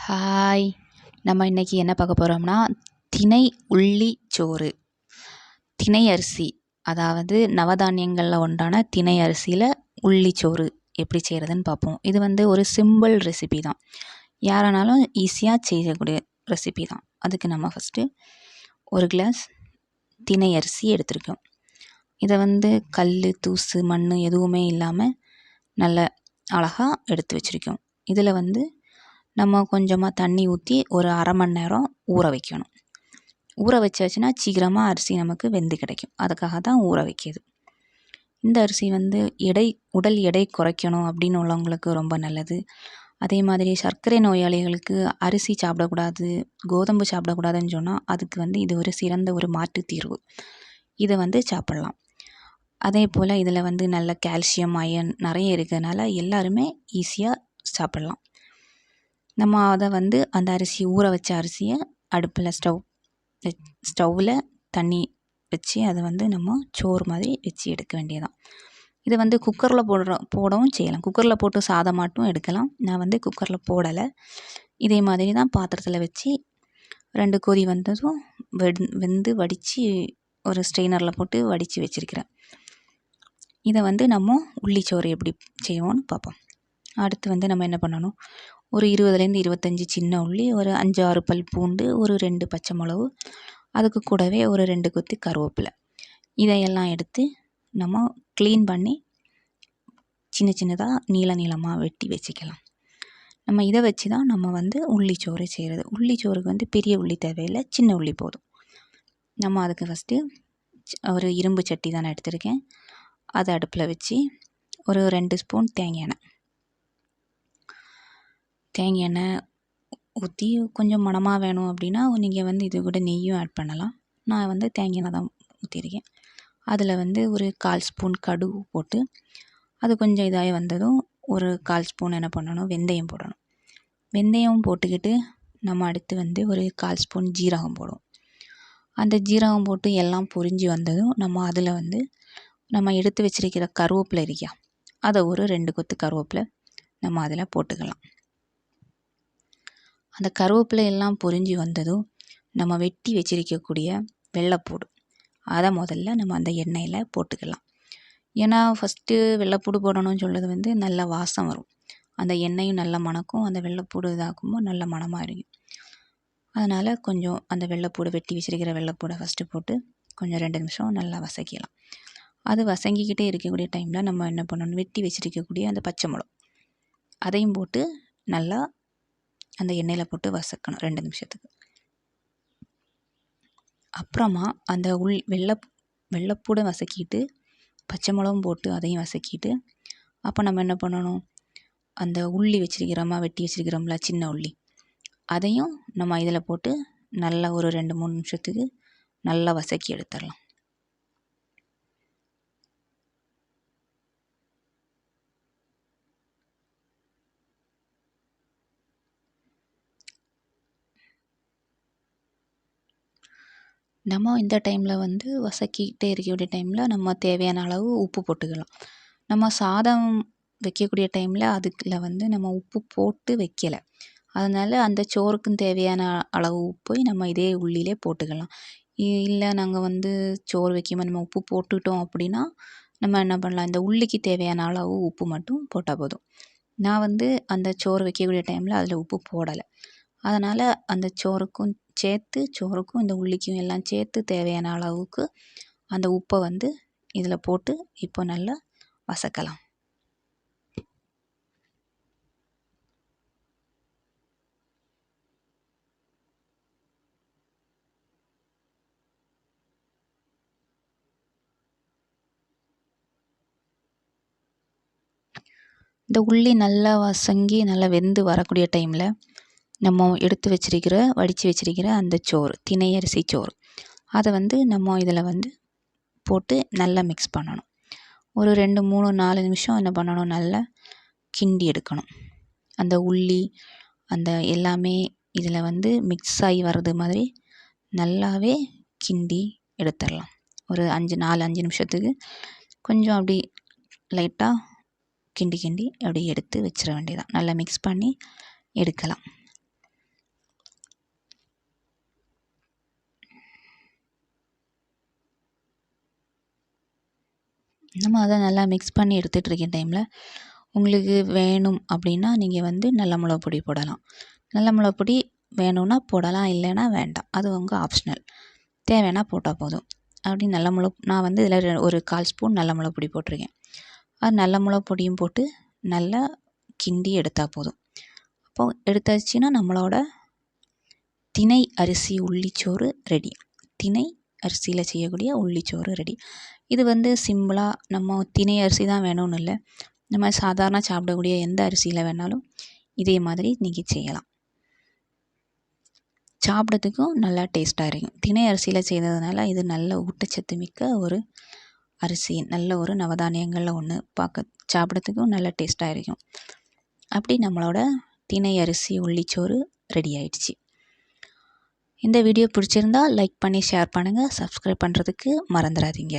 Hi! நம்ம இன்னைக்கு என்ன பார்க்க போகிறோம்னா, திணை உள்ளி சோறு. திணை அரிசி, அதாவது நவதானியங்களில் ஒன்றான திணை அரிசியில் உள்ளி சோறு எப்படி செய்கிறதுன்னு பார்ப்போம். இது ஒரு சிம்பிள் ரெசிபி தான். யாரானாலும் ஈஸியாக செய்யக்கூடிய ரெசிபி தான். அதுக்கு நம்ம ஃபஸ்ட்டு ஒரு கிளாஸ் திணை அரிசி எடுத்திருக்கோம். இதை கல், தூசு, மண் எதுவுமே இல்லாமல் நல்ல அழகாக எடுத்து வச்சுருக்கோம். இதில் நம்ம கொஞ்சமாக தண்ணி ஊற்றி ஒரு அரை மணி நேரம் ஊற வைக்கணும். ஊற வச்சாச்சுன்னா சீக்கிரமாக அரிசி நமக்கு வெந்து கிடைக்கும். அதுக்காக தான் ஊற வைக்கிது. இந்த அரிசி உடல் எடை குறைக்கணும் அப்படின்னு உள்ளவங்களுக்கு ரொம்ப நல்லது. அதே மாதிரி சர்க்கரை நோயாளிகளுக்கு அரிசி சாப்பிடக்கூடாது, கோதம்பு சாப்பிடக்கூடாதுன்னு சொன்னால் அதுக்கு இது ஒரு சிறந்த ஒரு மாற்று தீர்வு. இதை சாப்பிட்லாம். அதே போல் இதில் நல்ல கால்சியம், அயன் நிறைய இருக்கிறதுனால எல்லாருமே ஈஸியாக சாப்பிட்லாம். நம்ம அதை அந்த அரிசி ஊற வச்ச அரிசியை அடுப்பில் ஸ்டவ்வில் தண்ணி வச்சு அதை நம்ம சோறு மாதிரி வச்சு எடுக்க வேண்டியதான். இதை குக்கரில் போடவும் செய்யலாம். குக்கரில் போட்டு சாதமாட்டும் எடுக்கலாம். நான் குக்கரில் போடலை. இதே மாதிரி தான் பாத்திரத்தில் வச்சு 2 கொதி வந்ததும் வெந்து வடித்து ஒரு ஸ்ட்ரெயினரில் போட்டு வடித்து வச்சுருக்கிறேன். இதை நம்ம உள்ளிச்சோறு எப்படி செய்வோன்னு பார்ப்போம். அடுத்து நம்ம என்ன பண்ணணும், ஒரு 20லேருந்து 25 சின்ன உள்ளி, ஒரு 5-6 பல் பூண்டு, ஒரு 2 பச்சை மிளகு, அதுக்கு கூடவே ஒரு 2 கொத்து கருவேப்பிலை, இதையெல்லாம் எடுத்து நம்ம க்ளீன் பண்ணி சின்ன சின்னதாக நீளமாக வெட்டி வச்சுக்கலாம். நம்ம இதை வச்சு தான் நம்ம உள்ளிச்சோறு செய்கிறது. உள்ளிச்சோறுக்கு பெரிய உள்ளி தேவையில்லை, சின்ன உள்ளி போதும். நம்ம அதுக்கு ஃபஸ்ட்டு ஒரு இரும்பு சட்டி தான் நான் எடுத்திருக்கேன். அதை அடுப்பில் வச்சு ஒரு 2 ஸ்பூன் தேங்காய் எண்ணெய் ஊற்றி கொஞ்சம் மணமாக வேணும் அப்படின்னா நீங்கள் இது கூட நெய்யும் ஆட் பண்ணலாம். நான் தேங்காய் எண்ணெய் தான் ஊற்றிருக்கேன். அதில் ஒரு 1/4 ஸ்பூன் கடுகு போட்டு அது கொஞ்சம் இதாகி வந்ததும் ஒரு 1/4 ஸ்பூன் என்ன பண்ணணும், வெந்தயம் போடணும். வெந்தயம் போட்டுக்கிட்டு நம்ம அடுத்து ஒரு 1/4 ஸ்பூன் ஜீரகம் போடுவோம். அந்த ஜீரகம் போட்டு எல்லாம் பொரிஞ்சு வந்ததும் நம்ம அதில் நம்ம எடுத்து வச்சிருக்கிற கருவேப்பிலை இருக்கியா, அதை ஒரு 2 கொத்து கருவேப்பிலை நம்ம அதில் போட்டுக்கலாம். அந்த கருவேப்பிலை எல்லாம் பொரிஞ்சு வந்ததும் நம்ம வெட்டி வச்சிருக்கக்கூடிய வெள்ளைப்பூடு, அதை முதல்ல நம்ம அந்த எண்ணெயில் போட்டுக்கலாம். ஏன்னா ஃபஸ்ட்டு வெள்ளைப்பூடு போடணும்னு சொல்கிறது நல்ல வாசம் வரும். அந்த எண்ணெயும் நல்ல மணக்கும். அந்த வெள்ளைப்பூடு இதாக்கும்போது நல்ல மணமாக இருக்கும். அதனால் கொஞ்சம் அந்த வெள்ளைப்பூடு வெட்டி வச்சிருக்கிற வெள்ளைப்பூடை ஃபஸ்ட்டு போட்டு கொஞ்சம் 2 நிமிஷம் நல்லா வதக்கிக்கலாம். அது வதங்கிக்கிட்டே இருக்கக்கூடிய டைமில் நம்ம என்ன பண்ணணும், வெட்டி வச்சிருக்கக்கூடிய அந்த பச்சை மிளகு அதையும் போட்டு நல்லா அந்த எண்ணெயில் போட்டு வதக்கணும் 2 நிமிஷத்துக்கு. அப்புறமா அந்த வெள்ளைப்பூடை வதக்கிட்டு பச்சை மிளகும் போட்டு அதையும் வதக்கிட்டு, அப்போ நம்ம என்ன பண்ணணும், அந்த உள்ளி வெட்டி வச்சிருக்கிறோம்ல சின்ன உள்ளி, அதையும் நம்ம இதில் போட்டு நல்லா ஒரு 2-3 நிமிஷத்துக்கு நல்லா வதக்கி எடுத்துடலாம். நம்ம இந்த டைமில் வதக்கிக்கிட்டே இருக்கக்கூடிய டைமில் நம்ம தேவையான அளவு உப்பு போட்டுக்கலாம். நம்ம சாதம் வைக்கக்கூடிய டைமில் அதுக்குள்ள நம்ம உப்பு போட்டு வைக்கலை. அதனால் அந்த சோறுக்கும் தேவையான அளவு உப்பு நம்ம இதே உள்ளிலே போட்டுக்கலாம். இல்லை நாங்கள் சோறு வைக்கும்போது நம்ம உப்பு போட்டுட்டோம் அப்படின்னா நம்ம என்ன பண்ணலாம், இந்த உள்ளிக்கு தேவையான அளவு உப்பு மட்டும் போட்டால் போதும். நான் அந்த சோறு வைக்கக்கூடிய டைமில் அதில் உப்பு போடலை. அதனால் அந்த சோறுக்கும் இந்த உள்ளிக்கும் எல்லாம் சேர்த்து தேவையான அளவுக்கு அந்த உப்பை இதில் போட்டு இப்போ நல்லா வதக்கலாம். இந்த உள்ளி நல்லா வதங்கி நல்லா வெந்து வரக்கூடிய டைமில் நம்ம வடித்து வச்சிருக்கிற அந்த சோறு, திணை அரிசி சோறு, அதை நம்ம இதில் போட்டு நல்லா மிக்ஸ் பண்ணணும். ஒரு 2-3-4 நிமிஷம் என்ன பண்ணணும், நல்லா கிண்டி எடுக்கணும். அந்த உள்ளி அந்த எல்லாமே இதில் மிக்ஸ் ஆகி வர்றது மாதிரி நல்லாவே கிண்டி எடுத்துடலாம். ஒரு 4-5 நிமிஷத்துக்கு கொஞ்சம் அப்படி லைட்டாக கிண்டி அப்படி எடுத்து வச்சிட வேண்டியதான். நல்லா மிக்ஸ் பண்ணி எடுக்கலாம். நம்ம அதை நல்லா மிக்ஸ் பண்ணி எடுத்துகிட்டு இருக்க டைமில் உங்களுக்கு வேணும் அப்படின்னா நீங்கள் வந்து நல்ல மிளகு பொடி போடலாம். நல்ல மிளகு பொடி வேணும்னா போடலாம், இல்லைன்னா வேண்டாம். அது உங்கள் ஆப்ஷனல். தேவைன்னா போட்டால் போதும். அப்படி நல்ல மிளகு நான் வந்து இதில் ஒரு 1/4 ஸ்பூன் நல்ல மிளகு பொடி போட்டிருக்கேன். அது நல்ல மிளகு பொடியும் போட்டு நல்லா கிண்டி எடுத்தால் போதும். அப்போது எடுத்தாச்சுன்னா நம்மளோட திணை அரிசி உள்ளிச்சோறு ரெடி. திணை அரிசியில் செய்யக்கூடிய உள்ளிச்சோறு ரெடி. இது வந்து சிம்பிளாக நம்ம திணை அரிசி தான் வேணும்னு இல்லை, நம்ம சாதாரண சாப்பிடக்கூடிய எந்த அரிசியில் வேணாலும் இதே மாதிரி நீங்கள் செய்யலாம். சாப்பிட்றதுக்கும் நல்லா டேஸ்ட்டாக இருக்கும். திணை அரிசியில் செய்ததுனால இது நல்ல ஊட்டச்சத்து மிக்க ஒரு அரிசி, நல்ல ஒரு நவதானியங்களில் ஒன்று. சாப்பிட்றதுக்கும் நல்ல டேஸ்ட்டாக இருக்கும். அப்படி நம்மளோட திணை அரிசி உள்ளிச்சோறு ரெடி ஆயிடுச்சு. இந்த வீடியோ பிடிச்சிருந்தா லைக் பண்ணி ஷேர் பண்ணுங்கள். சப்ஸ்கிரைப் பண்ணுறதுக்கு மறந்துடாதீங்க.